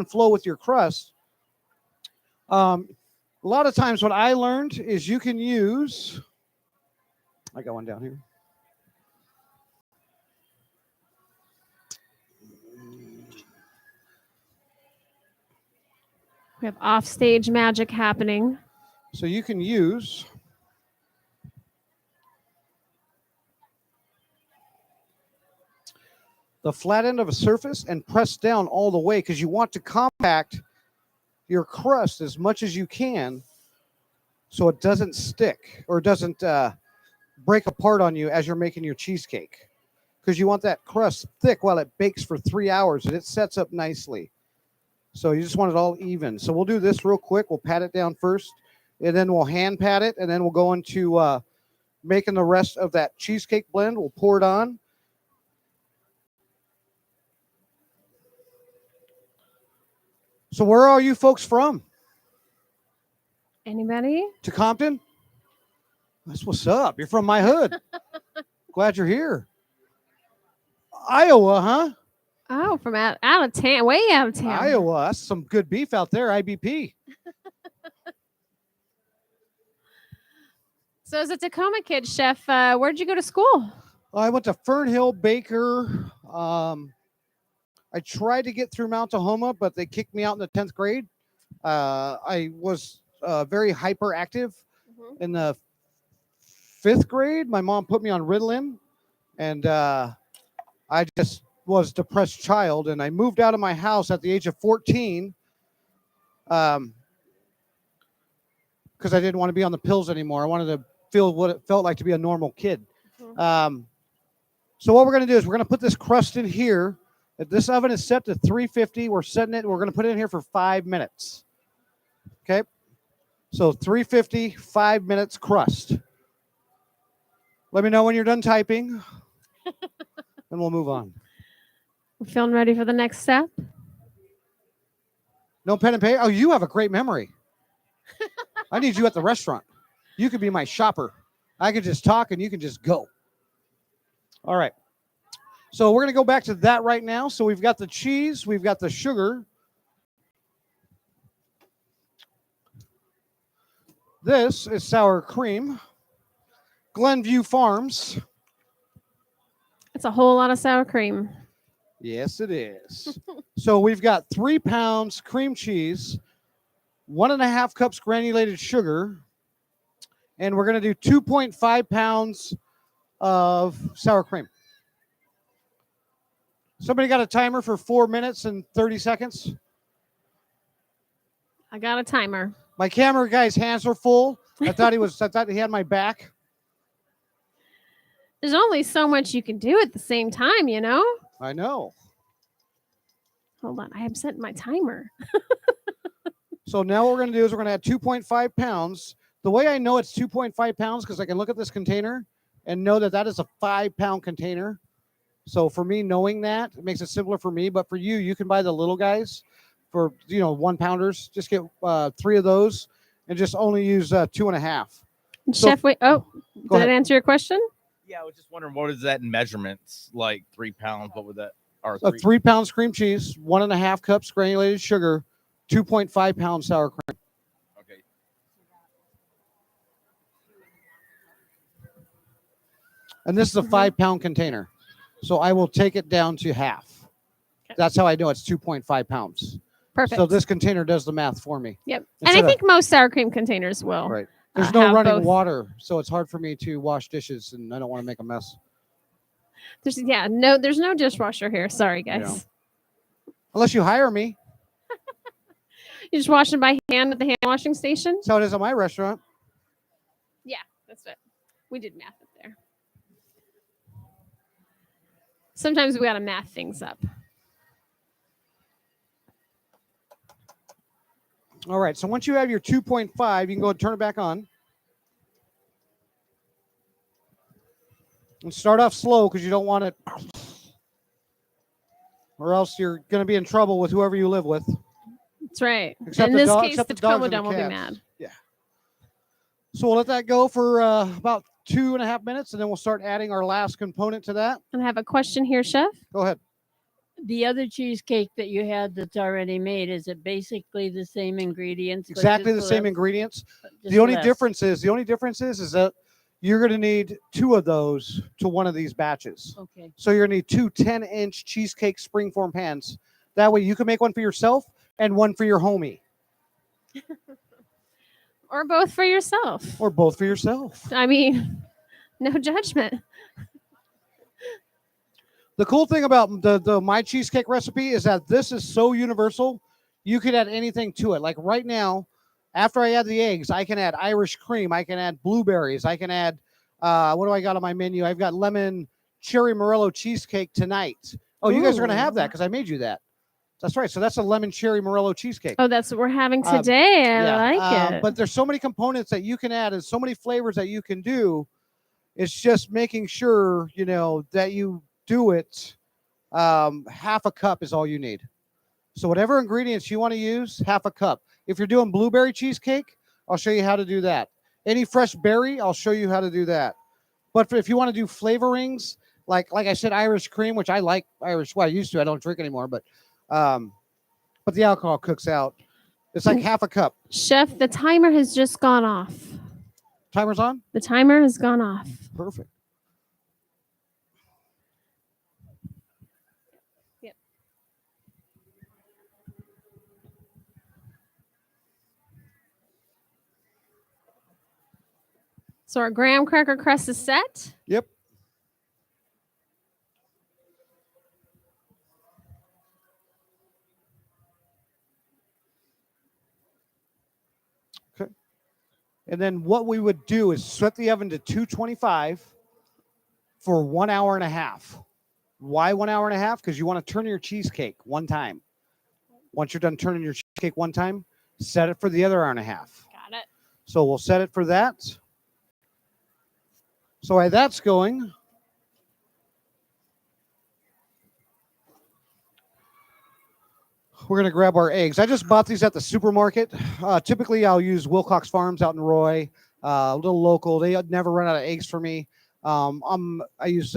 flow with your crust. A lot of times what I learned is you can use, I got one down here. We have offstage magic happening. So you can use the flat end of a surface and press down all the way because you want to compact your crust as much as you can so it doesn't stick or doesn't break apart on you as you're making your cheesecake, because you want that crust thick while it bakes for 3 hours and it sets up nicely. So you just want it all even. So we'll do this real quick. We'll pat it down first, and then we'll hand pat it, and then we'll go into making the rest of that cheesecake blend. We'll pour it on. So where are you folks from? Anybody? To Compton? That's what's up. You're from my hood. Glad you're here. Iowa, huh? Oh, from out of town, way out of town. Iowa. That's some good beef out there, IBP. So as a Tacoma kid, Chef, where'd you go to school? I went to Fern Hill Baker. I tried to get through Mount Tahoma, but they kicked me out in the 10th grade. I was very hyperactive. In the 5th grade, my mom put me on Ritalin, and I just was a depressed child, and I moved out of my house at the age of 14 because I didn't want to be on the pills anymore. I wanted to feel what it felt like to be a normal kid. So what we're going to do is we're going to put this crust in here. This oven is set to 350. We're setting it. We're going to put it in here for 5 minutes. Okay. So 350, 5 minutes crust. Let me know when you're done typing, and we'll move on. We're feeling ready for the next step. No pen and paper? Oh, you have a great memory. I need you at the restaurant. You could be my shopper. I could just talk and you can just go. All right. So we're going to go back to that right now. So we've got the cheese. We've got the sugar. This is sour cream. Glenview Farms. It's a whole lot of sour cream. Yes, it is. So we've got 3 pounds cream cheese, 1.5 cups granulated sugar, and we're going to do 2.5 pounds of sour cream. Somebody got a timer for 4 minutes and 30 seconds? I got a timer. My camera guy's hands were full. I thought he had my back. There's only so much you can do at the same time, you know? I know. Hold on. I am setting my timer. So now what we're going to do is we're going to add 2.5 pounds. The way I know it's 2.5 pounds because I can look at this container and know that that is a 5-pound container. So for me, knowing that, it makes it simpler for me. But for you, you can buy the little guys for, 1-pounders. Just get 3 of those and just only use 2.5. Chef, wait. Oh, did that answer your question? Yeah, I was just wondering, what is that in measurements? Like 3 pounds? What would that? Or 3 pounds cream cheese, 1.5 cups granulated sugar, 2.5 pounds sour cream. Okay. And this is a 5-pound container. So I will take it down to half. Okay. That's how I know it's 2.5 pounds. Perfect. So this container does the math for me. Yep. And I think most sour cream containers will. Right. There's no running water, so it's hard for me to wash dishes, and I don't want to make a mess. There's no dishwasher here. Sorry, guys. Unless you hire me. You just wash them by hand at the hand washing station? That's how it is at my restaurant. Yeah, that's it. We did math up there. Sometimes we got to math things up. All right. So once you have your 2.5, you can go and turn it back on. And start off slow because you don't want it, or else you're going to be in trouble with whoever you live with. That's right. Except In the this dog- case, except the the dogs Tacoma and the Dome will be cats. mad. Yeah. So we'll let that go for about 2.5 minutes, and then we'll start adding our last component to that. And I have a question here, Chef. Go ahead. The other cheesecake that you had that's already made, is it basically the same ingredients? but Exactly the just same less? ingredients. Just The only less. difference is that you're going to need 2 of those to one of these batches. Okay. So you're going to need 2 10-inch cheesecake springform pans. That way you can make one for yourself and one for your homie, Or both for yourself. or both for yourself. I mean, no judgment. The cool thing about the my cheesecake recipe is that this is so universal. You could add anything to it. Like right now, after I add the eggs, I can add Irish cream. I can add blueberries. I can add, what do I got on my menu? I've got lemon cherry Morello cheesecake tonight. Oh, you guys are going to have that because I made you that. That's right. So that's a lemon cherry Morello cheesecake. Oh, that's what we're having today. I Yeah, like it. But there's so many components that you can add and so many flavors that you can do. It's just making sure, that you do it. Half a cup is all you need. So whatever ingredients you want to use, half a cup. If you're doing blueberry cheesecake, I'll show you how to do that. Any fresh berry, I'll show you how to do that. But if you want to do flavorings, like I said, Irish cream, which I like Irish. Well, I used to. I don't drink anymore, but the alcohol cooks out. It's like half a cup. Chef, the timer has just gone off. Timer's on? The timer has gone off. Perfect. So our graham cracker crust is set. Yep. Okay. And then what we would do is set the oven to 225 for 1 hour and a half. Why 1 hour and a half? Because you want to turn your cheesecake one time. Once you're done turning your cheesecake one time, set it for the other hour and a half. Got it. So we'll set it for that. So while that's going, we're going to grab our eggs. I just bought these at the supermarket. Typically, I'll use Wilcox Farms out in Roy, a little local. They never run out of eggs for me. I use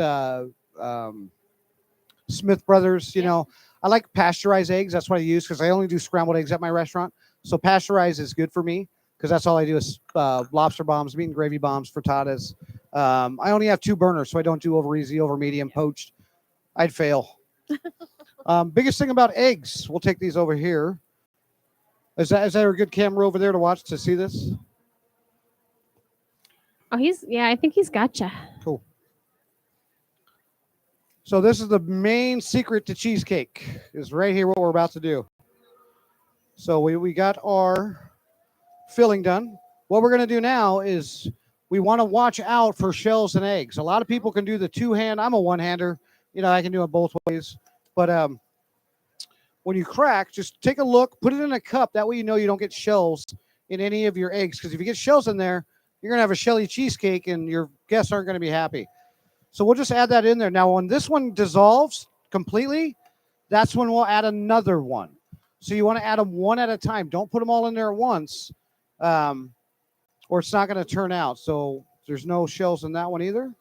Smith Brothers. I like pasteurized eggs. That's what I use because I only do scrambled eggs at my restaurant. So pasteurized is good for me because that's all I do is lobster bombs, meat and gravy bombs, frittatas. I only have 2 burners, so I don't do over easy, over medium, poached. I'd fail. Biggest thing about eggs, we'll take these over here. Is that a good camera over there to watch to see this? Oh, I think he's gotcha. Cool. So this is the main secret to cheesecake, is right here what we're about to do. So we got our filling done. What we're going to do now is we want to watch out for shells and eggs. A lot of people can do the 2-hand. I'm a one-hander. I can do it both ways. But when you crack, just take a look, put it in a cup. That way you don't get shells in any of your eggs. Because if you get shells in there, you're going to have a shelly cheesecake and your guests aren't going to be happy. So we'll just add that in there. Now, when this one dissolves completely, that's when we'll add another one. So you want to add them one at a time. Don't put them all in there at once, or it's not going to turn out. So there's no shells in that one either.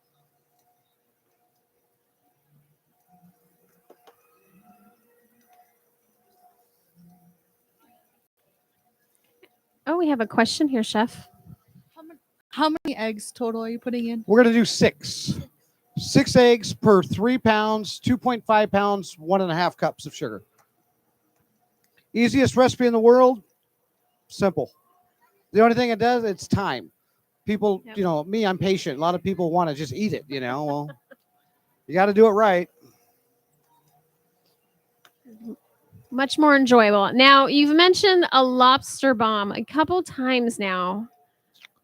Oh, we have a question here, Chef. How many eggs total are you putting in? We're going to do 6. 6 eggs per 3 pounds, 2.5 pounds, 1.5 cups of sugar. Easiest recipe in the world. Simple. The only thing it does, it's time. People, Yep. Me, I'm patient. A lot of people want to just eat it, Well, you got to do it right. Much more enjoyable. Now, you've mentioned a lobster bomb a couple times now.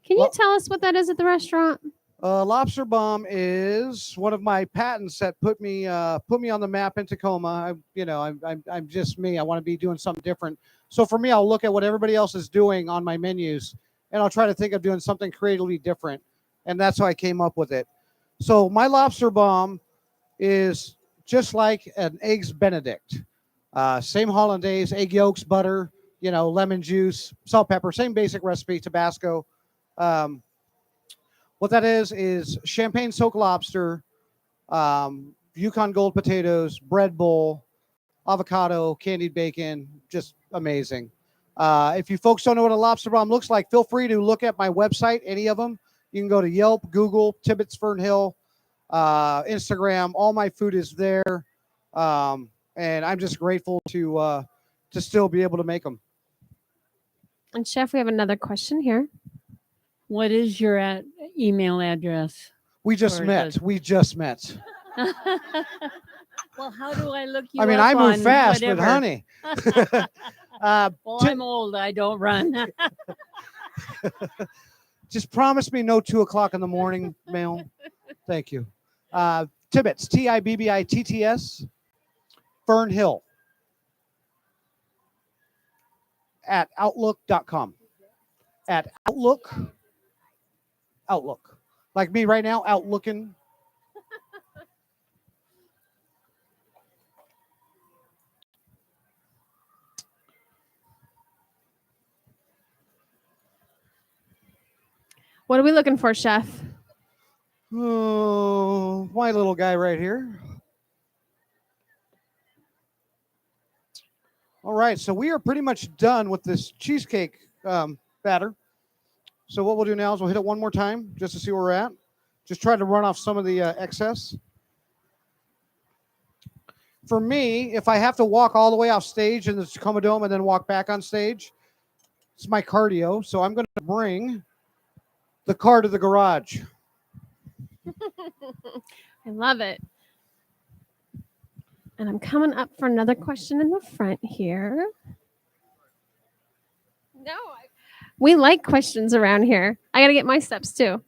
Can you Well- tell us what that is at the restaurant? Lobster bomb is one of my patents that put me on the map in Tacoma. I'm just me. I want to be doing something different. So for me, I'll look at what everybody else is doing on my menus, and I'll try to think of doing something creatively different. And that's how I came up with it. So my lobster bomb is just like an eggs Benedict. Same hollandaise, egg yolks, butter, lemon juice, salt, pepper, same basic recipe, Tabasco. What that is champagne soaked lobster, Yukon Gold potatoes, bread bowl, avocado, candied bacon, just amazing. If you folks don't know what a lobster bomb looks like, feel free to look at my website, any of them. You can go to Yelp, Google, Tibbits, Fern Hill, Instagram. All my food is there. And I'm just grateful to still be able to make them. And Chef, we have another question here. What is your email address? We just Or met. does- We just met. Well, how do I look you I mean, up I move on fast, whatever? but honey. Well, Ti- I'm old. I don't run. Just promise me no 2:00 in the morning mail. Thank you. Tibbits, Tibbitts, Fern Hill at outlook.com. At Outlook. Like me right now, outlooking. What are we looking for, Chef? Oh, my little guy right here. All right, so we are pretty much done with this cheesecake batter. So what we'll do now is we'll hit it one more time just to see where we're at. Just try to run off some of the excess. For me, if I have to walk all the way off stage in the Tacoma Dome and then walk back on stage, it's my cardio. So I'm going to bring the car to the garage. I love it. And I'm coming up for another question in the front here. No, we like questions around here. I got to get my steps too.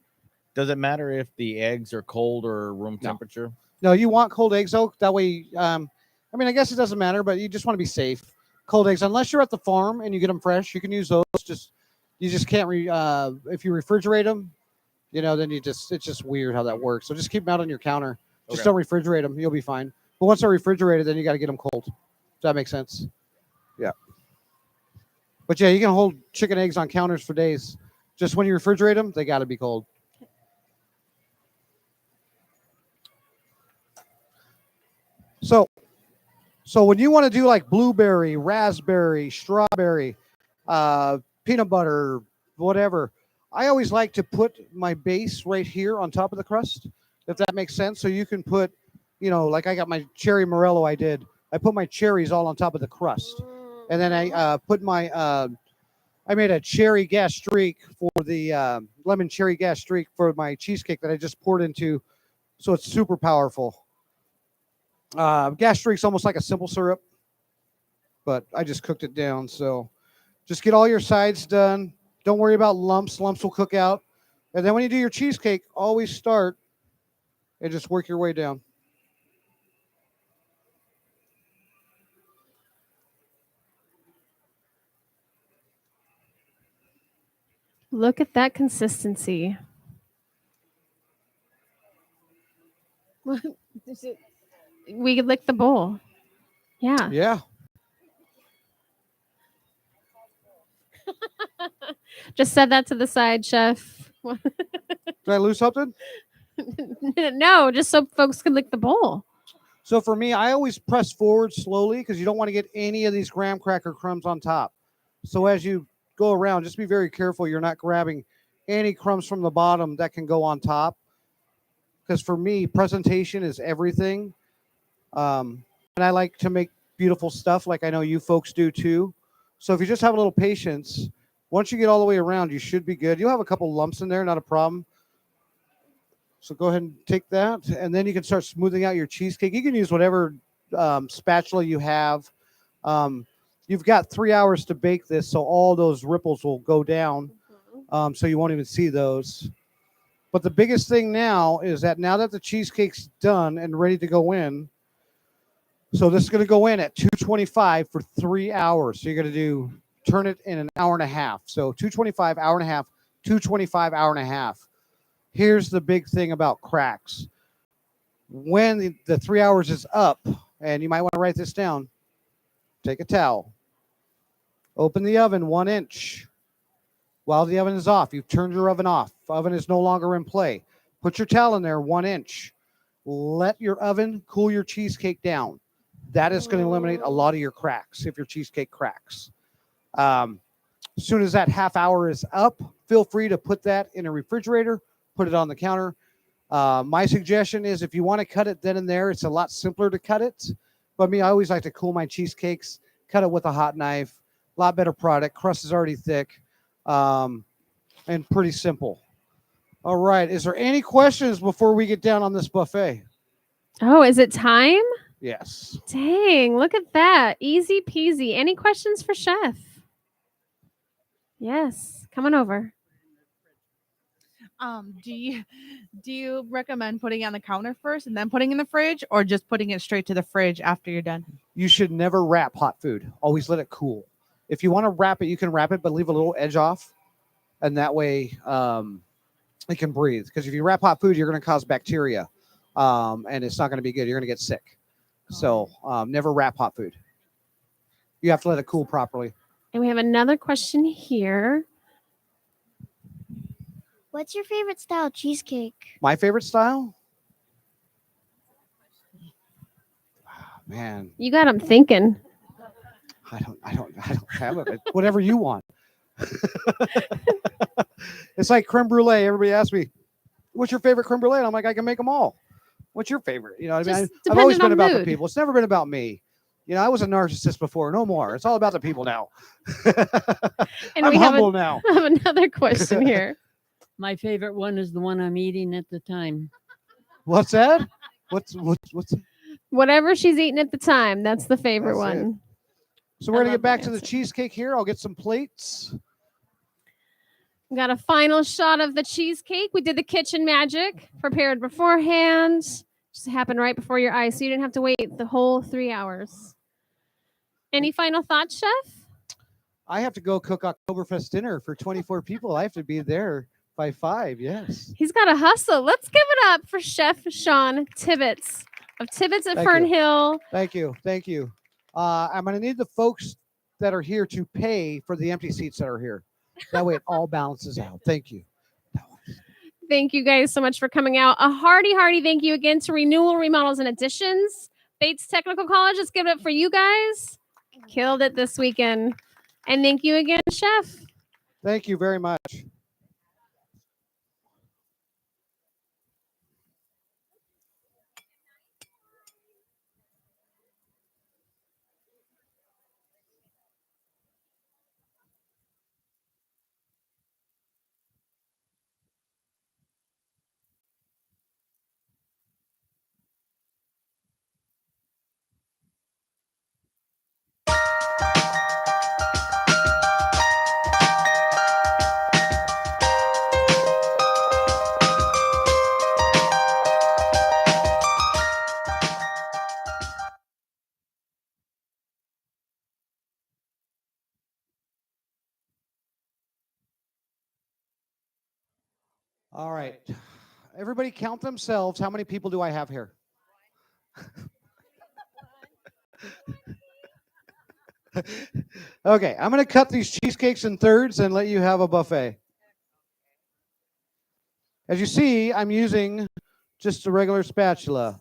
Does it matter if the eggs are cold or room No. temperature? No, you want cold eggs, though. That way, I mean, I guess it doesn't matter, but you just want to be safe. Cold eggs, unless you're at the farm and you get them fresh, you can use those. You just can't, if you refrigerate them, then it's just weird how that works. So just keep them out on your counter. Just Okay. don't refrigerate them. You'll be fine. But once they're refrigerated, then you got to get them cold. Does that make sense? Yeah. But yeah, you can hold chicken eggs on counters for days. Just when you refrigerate them, they got to be cold. So when you want to do like blueberry, raspberry, strawberry, peanut butter, whatever, I always like to put my base right here on top of the crust, if that makes sense. So you can put, like I got my cherry Morello I put my cherries all on top of the crust. And then I put I made a cherry gastrique for the lemon cherry gastrique for my cheesecake that I just poured into. So it's super powerful. Gastrique's almost like a simple syrup, but I just cooked it down. So just get all your sides done. Don't worry about lumps. Lumps will cook out. And then when you do your cheesecake, always start and just work your way down. Look at that consistency. We could lick the bowl. Yeah. Yeah. Just set that to the side, Chef. Did I lose something? No, just so folks can lick the bowl. So for me, I always press forward slowly because you don't want to get any of these graham cracker crumbs on top. So as you go around, just be very careful you're not grabbing any crumbs from the bottom that can go on top. Because for me, presentation is everything. And I like to make beautiful stuff like I know you folks do too. So if you just have a little patience, once you get all the way around, you should be good. You'll have a couple lumps in there, not a problem. So go ahead and take that, and then you can start smoothing out your cheesecake. You can use whatever spatula you have. You've got 3 hours to bake this, so all those ripples will go down, so you won't even see those. But the biggest thing now is that now that the cheesecake's done and ready to go in, so this is going to go in at 225 for 3 hours. So you're going to turn it in an hour and a half. So 225, hour and a half, 225, hour and a half. Here's the big thing about cracks. When the 3 hours is up, and you might want to write this down, take a towel, open the oven 1 inch. While the oven is off, you've turned your oven off. Oven is no longer in play. Put your towel in there 1 inch. Let your oven cool your cheesecake down. That is going to eliminate a lot of your cracks if your cheesecake cracks. As soon as that half hour is up, feel free to put that in a refrigerator, put it on the counter. My suggestion is if you want to cut it then and there, it's a lot simpler to cut it. But I always like to cool my cheesecakes, cut it with a hot knife. A lot better product. Crust is already thick. And pretty simple. All right. Is there any questions before we get down on this buffet? Oh, is it time? Yes. Dang, look at that. Easy peasy. Any questions for Chef? Yes. Come on over. Do you recommend putting it on the counter first and then putting it in the fridge, or just putting it straight to the fridge after you're done? You should never wrap hot food. Always let it cool. If you want to wrap it, you can wrap it, but leave a little edge off. And that way it can breathe. Because if you wrap hot food, you're going to cause bacteria. And it's not going to be good. You're going to get sick. So never wrap hot food. You have to let it cool properly. And we have another question here. What's your favorite style cheesecake? My favorite style? Man, You got them thinking. I don't have it. Whatever you want. It's like creme brulee. Everybody asks me, what's your favorite creme brulee? And I'm like, I can make them all. What's your favorite? You know what I mean? Just I've always been depending on about the mood. people. It's never been about me. You know, I was a narcissist before. No more. It's all about the people now. And I'm we have, humble now. have another question here. My favorite one is the one I'm eating at the time. What's that? What's Whatever she's eating at the time, that's the favorite That's it. one. So we're I gonna love get back that to the answer. cheesecake here. I'll get some plates. We got a final shot of the cheesecake. We did the kitchen magic, prepared beforehand. Just happened right before your eyes, so you didn't have to wait the whole 3 hours. Any final thoughts, Chef? I have to go cook Oktoberfest dinner for 24 people. I have to be there by 5. Yes. He's got a hustle. Let's give it up for Chef Shawn Tibbitts of Tibbits at Thank Fern you. Hill. Thank you. Thank you. I'm going to need the folks that are here to pay for the empty seats that are here. That way it all balances out. Thank you. Thank you guys so much for coming out. A hearty thank you again to Renewal, Remodels, and Additions. Bates Technical College, let's give it up for you guys. Killed it this weekend. And thank you again, Chef. Thank you very much. All right. Everybody count themselves. How many people do I have here? Okay, I'm going to cut these cheesecakes in thirds and let you have a buffet. As you see, I'm using just a regular spatula.